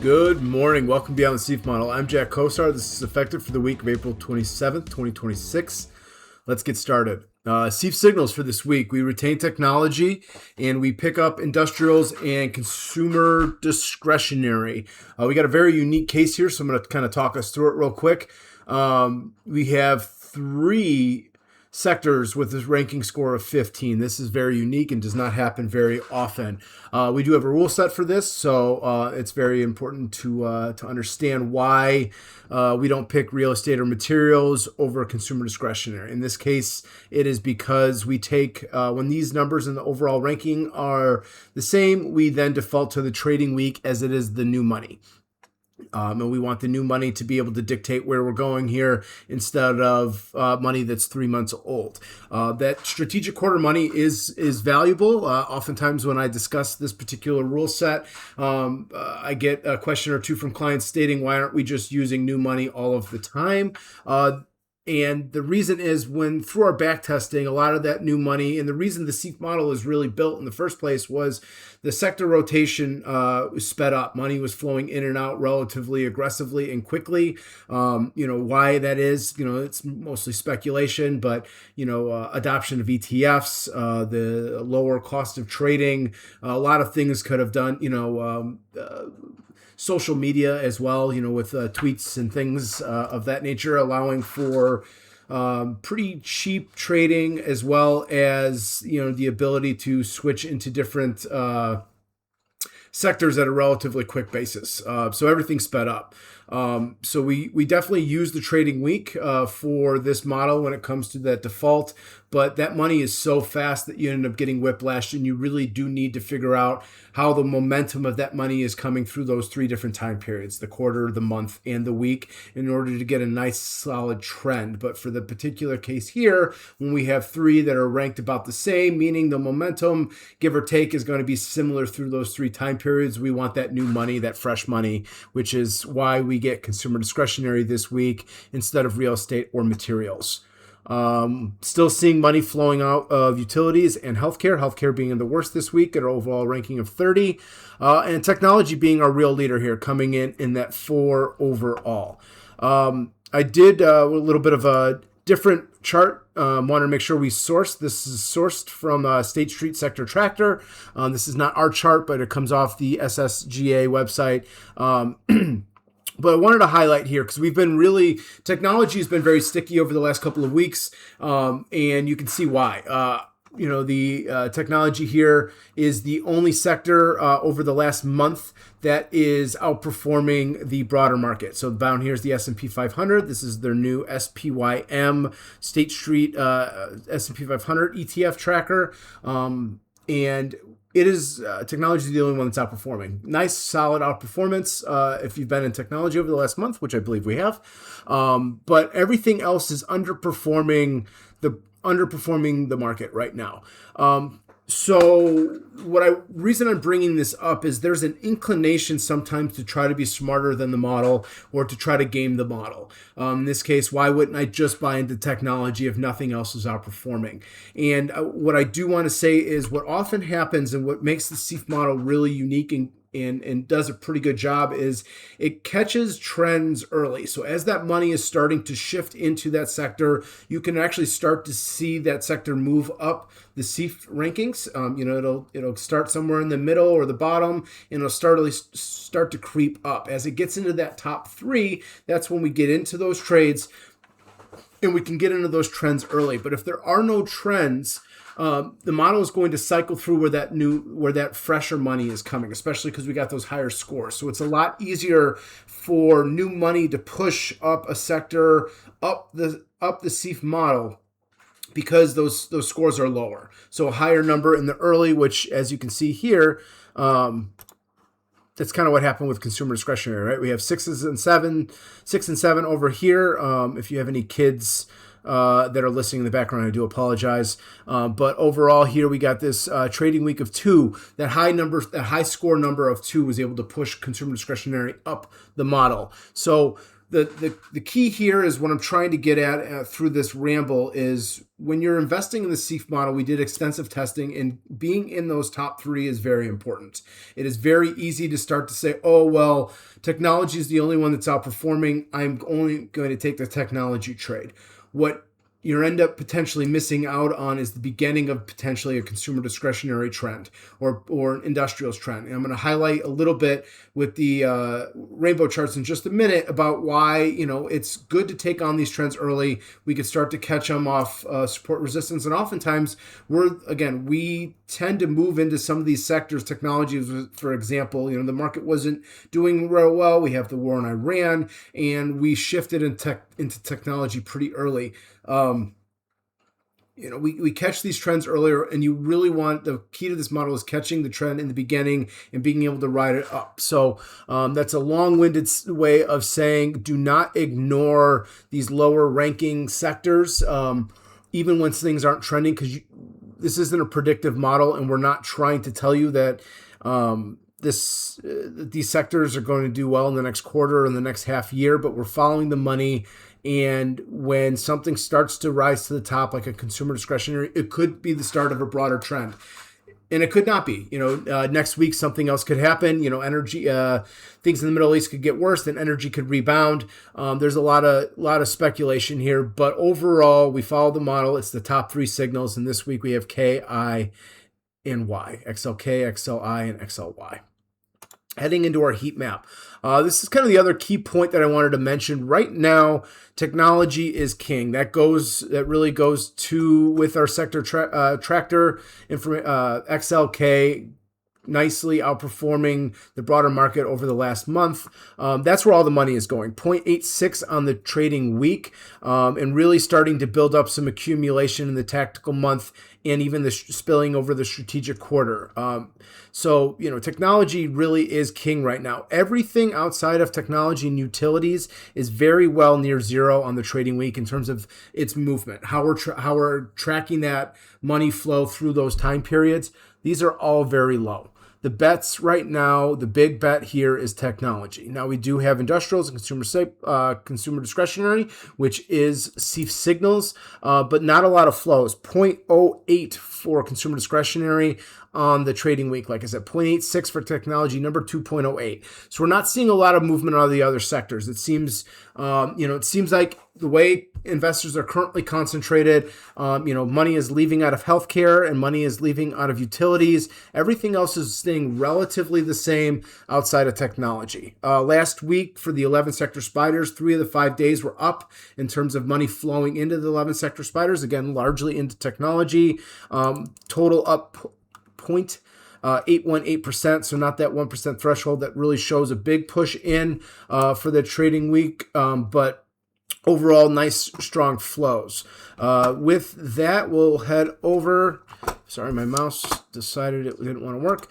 Good morning. Welcome to Beyond the SEAF Model. I'm Jack Kosar. This is effective for the week of April 27th, 2026. Let's get started. SEAF signals for this week. We retain technology and we pick up industrials and consumer discretionary. We got a very unique case here, so I'm going to kind of talk us through it real quick. We have three sectors with this ranking score of 15. This is very unique and does not happen very often. We do have a rule set for this, so it's very important to understand why we don't pick real estate or materials over consumer discretionary. In this case, it is because we take, when these numbers in the overall ranking are the same, we then default to the trading week as it is the new money. And we want the new money to be able to dictate where we're going here instead of money that's 3 months old. That strategic quarter money is valuable. Oftentimes when I discuss this particular rule set, I get a question or two from clients stating, why aren't we just using new money all of the time? And the reason is when through our back testing, a lot of that new money, and the reason the SEAF model is really built in the first place was the sector rotation was sped up. Money was flowing in and out relatively aggressively and quickly. Why that is, it's mostly speculation, but, adoption of ETFs, the lower cost of trading, a lot of things could have done, social media as well, with tweets and things of that nature, allowing for pretty cheap trading as well as, the ability to switch into different sectors at a relatively quick basis. So everything's sped up. So we definitely use the trading week for this model when it comes to that default, but that money is so fast that you end up getting whiplash, and you really do need to figure out how the momentum of that money is coming through those three different time periods, the quarter, the month, and the week, in order to get a nice solid trend. But for the particular case here, when we have three that are ranked about the same, meaning the momentum, give or take, is going to be similar through those three time periods, we want that new money, that fresh money, which is why we get consumer discretionary this week instead of real estate or materials. Still seeing money flowing out of utilities and healthcare being in the worst this week at an overall ranking of 30, and technology being our real leader here, coming in that 4 overall. I did a little bit of a different chart. Wanted to make sure we sourced. This is sourced from State Street Sector Tractor. This is not our chart, but it comes off the SSGA website. But I wanted to highlight here because technology has been very sticky over the last couple of weeks, and you can see why. The technology here is the only sector over the last month that is outperforming the broader market. So down here is the S&P 500. This is their new SPYM State Street S&P 500 ETF tracker, and it is technology is the only one that's outperforming. Nice, solid outperformance if you've been in technology over the last month, which I believe we have. But everything else is underperforming the market right now. So reason I'm bringing this up is there's an inclination sometimes to try to be smarter than the model or to try to game the model. In this case, why wouldn't I just buy into technology if nothing else is outperforming? And what I do want to say is what often happens and what makes the SEAF model really unique and does a pretty good job is it catches trends early. So as that money is starting to shift into that sector, you can actually start to see that sector move up the SEAF rankings. It'll start somewhere in the middle or the bottom, and it'll start to creep up. As it gets into that top 3, that's when we get into those trades, and we can get into those trends early. But if there are no trends, the model is going to cycle through where that fresher money is coming, especially because we got those higher scores. So it's a lot easier for new money to push up a sector, up the SEAF model, because those scores are lower. So a higher number in the early, which as you can see here, that's kind of what happened with consumer discretionary, right? We have 6 and 7 over here. If you have any kids that are listening in the background, I do apologize. But overall here we got this trading week of 2. That high score number of 2 was able to push consumer discretionary up the model. So The key here is what I'm trying to get at through this ramble is when you're investing in the SEAF model, we did extensive testing, and being in those top three is very important. It is very easy to start to say, oh, well, technology is the only one that's outperforming. I'm only going to take the technology trade. What you end up potentially missing out on is the beginning of potentially a consumer discretionary trend or industrials trend. And I'm going to highlight a little bit with the rainbow charts in just a minute about why it's good to take on these trends early. We could start to catch them off support resistance, and oftentimes we tend to move into some of these sectors. Technology, for example, the market wasn't doing real well. We have the war in Iran, and we shifted into technology pretty early. We catch these trends earlier, and you really the key to this model is catching the trend in the beginning and being able to ride it up. So that's a long-winded way of saying do not ignore these lower ranking sectors, even when things aren't trending, because this isn't a predictive model, and we're not trying to tell you that these sectors are going to do well in the next quarter or in the next half year, but we're following the money. And when something starts to rise to the top, like a consumer discretionary, it could be the start of a broader trend. And it could not be. Next week something else could happen. Energy, things in the Middle East could get worse, then energy could rebound. There's a lot of speculation here, but overall, we follow the model. It's the top three signals, and this week we have K, I, and Y. XLK, XLI, and XLY. Heading into our heat map. This is kind of the other key point that I wanted to mention. Right now, technology is king. That really goes with our sector tractor, XLK, nicely outperforming the broader market over the last month. That's where all the money is going. 0.86 on the trading week, and really starting to build up some accumulation in the tactical month and even the spilling over the strategic quarter. So technology really is king right now. Everything outside of technology and utilities is very well near zero on the trading week in terms of its movement, how we're tracking that money flow through those time periods. These are all very low. The bets right now, the big bet here is technology. Now, we do have industrials and consumer discretionary, which is SEAF signals, but not a lot of flows. 0.08 for consumer discretionary on the trading week. Like I said, 0.86 for technology, number 2.08. So we're not seeing a lot of movement out of the other sectors. It seems like the way investors are currently concentrated, money is leaving out of healthcare and money is leaving out of utilities. Everything else is staying relatively the same outside of technology. Last week for the 11 sector spiders, 3 of the 5 days were up in terms of money flowing into the 11 sector spiders, again, largely into technology. Total up 0.818%, so not that 1% threshold. That really shows a big push in for the trading week, but overall, nice, strong flows. With that, we'll head over. Sorry, my mouse decided it didn't want to work.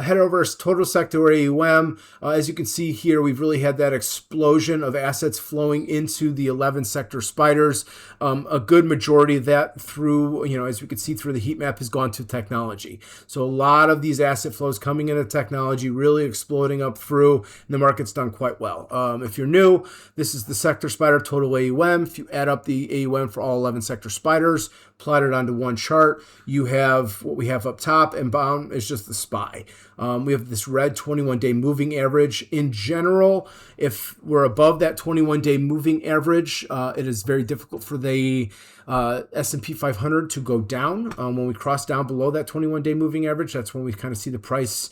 Head over to total sector AUM. As you can see here, we've really had that explosion of assets flowing into the 11 sector spiders. A good majority of that through, as we can see through the heat map, has gone to technology. So a lot of these asset flows coming into technology, really exploding up through, and the market's done quite well. If you're new, this is the sector spider total AUM. If you add up the AUM for all 11 sector spiders, plot it onto one chart, you have what we have up top, and bottom is just the SPY. We have this red 21-day moving average. In general, if we're above that 21-day moving average, it is very difficult for the S&P 500 to go down. When we cross down below that 21-day moving average, that's when we kind of see the price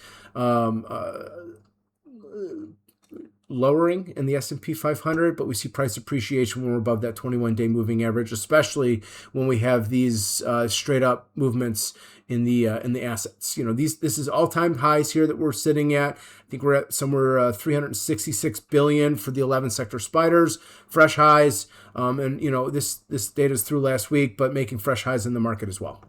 lowering in the S&P 500, but we see price appreciation when we're above that 21-day moving average, especially when we have these straight up movements in the assets. This is all-time highs here that we're sitting at. I think we're at somewhere 366 billion for the 11 sector spiders, fresh highs, and this data is through last week, but making fresh highs in the market as well.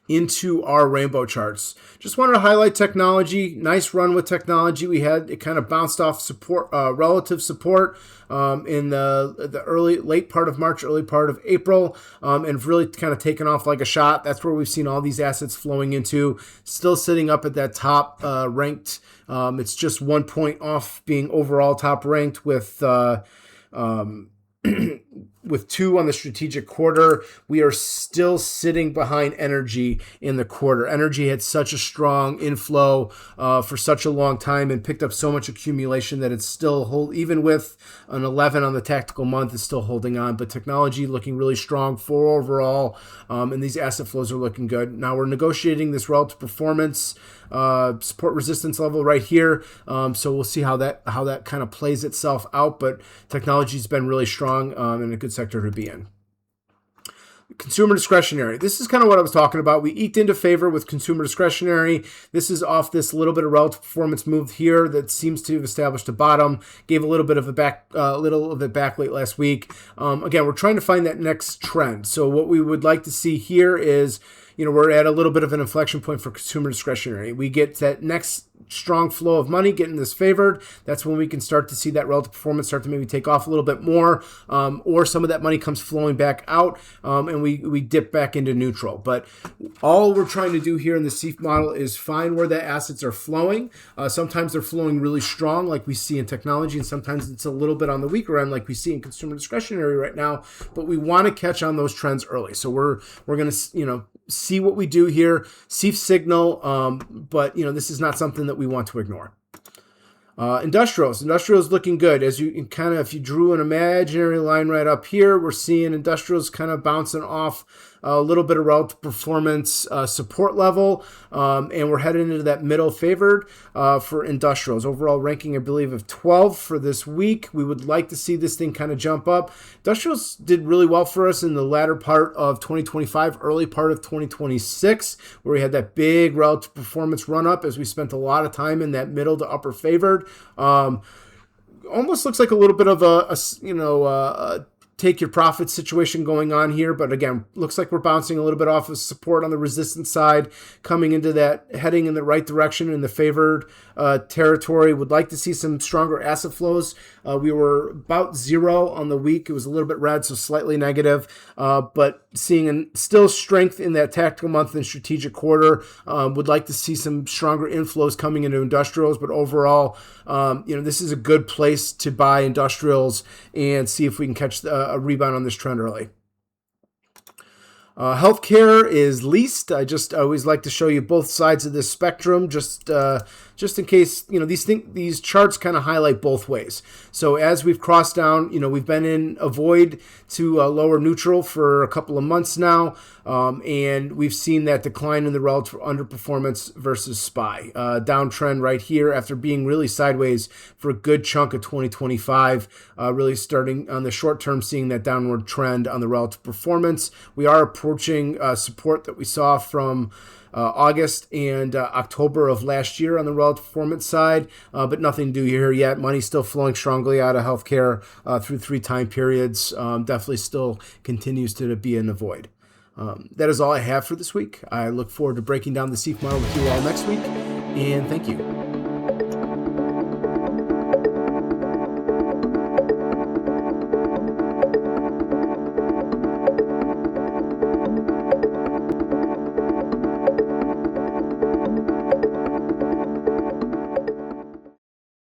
into our rainbow charts. Just wanted to highlight technology. Nice run with technology. We had it kind of bounced off support, relative support in the late part of March, early part of April, and really kind of taken off like a shot. That's where we've seen all these assets flowing into. Still sitting up at that top ranked. It's just 1 point off being overall top ranked with with 2 on the strategic quarter. We are still sitting behind energy in the quarter. Energy had such a strong inflow for such a long time and picked up so much accumulation that it's still even with an 11 on the tactical month, it's still holding on. But technology looking really strong for overall, and these asset flows are looking good. Now we're negotiating this relative performance support resistance level right here. So we'll see how that kind of plays itself out. But technology's been really strong and a good sector to be in. Consumer discretionary. This is kind of what I was talking about. We eked into favor with consumer discretionary. This is off this little bit of relative performance move here that seems to have established a bottom. Gave a little bit of a back late last week. Again, we're trying to find that next trend. So what we would like to see here is, we're at a little bit of an inflection point for consumer discretionary. We get that next strong flow of money getting this favored. That's when we can start to see that relative performance start to maybe take off a little bit more, or some of that money comes flowing back out, and we dip back into neutral. But all we're trying to do here in the SEAF model is find where the assets are flowing. Sometimes they're flowing really strong like we see in technology, and sometimes it's a little bit on the weaker end like we see in consumer discretionary right now. But we want to catch on those trends early. So we're going to see what we do here. SEAF signal, but this is not something that we want to ignore. Industrials looking good. As you kind of, if you drew an imaginary line right up here, we're seeing industrials kind of bouncing off a little bit of relative performance support level, and we're heading into that middle favored for industrials. Overall ranking, I believe, of 12 for this week. We would like to see this thing kind of jump up. Industrials did really well for us in the latter part of 2025, early part of 2026, where we had that big relative performance run up as we spent a lot of time in that middle to upper favored. Almost looks like a little bit of a take your profit situation going on here. But again, looks like we're bouncing a little bit off of support on the resistance side, coming into that, heading in the right direction in the favored territory. Would like to see some stronger asset flows. We were about 0 on the week. It was a little bit red, so slightly negative, but seeing still strength in that tactical month and strategic quarter. Would like to see some stronger inflows coming into industrials, but overall, this is a good place to buy industrials and see if we can catch a rebound on this trend early. Healthcare is least. I always like to show you both sides of this spectrum, just in case these charts kind of highlight both ways. So as we've crossed down, we've been in a void to lower neutral for a couple of months now, and we've seen that decline in the relative underperformance versus SPY. Downtrend right here after being really sideways for a good chunk of 2025, really starting on the short term, seeing that downward trend on the relative performance. We are approaching support that we saw from August and October of last year on the relative performance side, but nothing to do here yet. Money still flowing strongly out of healthcare through 3 time periods. Definitely still continues to be in the void. That is all I have for this week. I look forward to breaking down the SEAF model with you all next week, and thank you.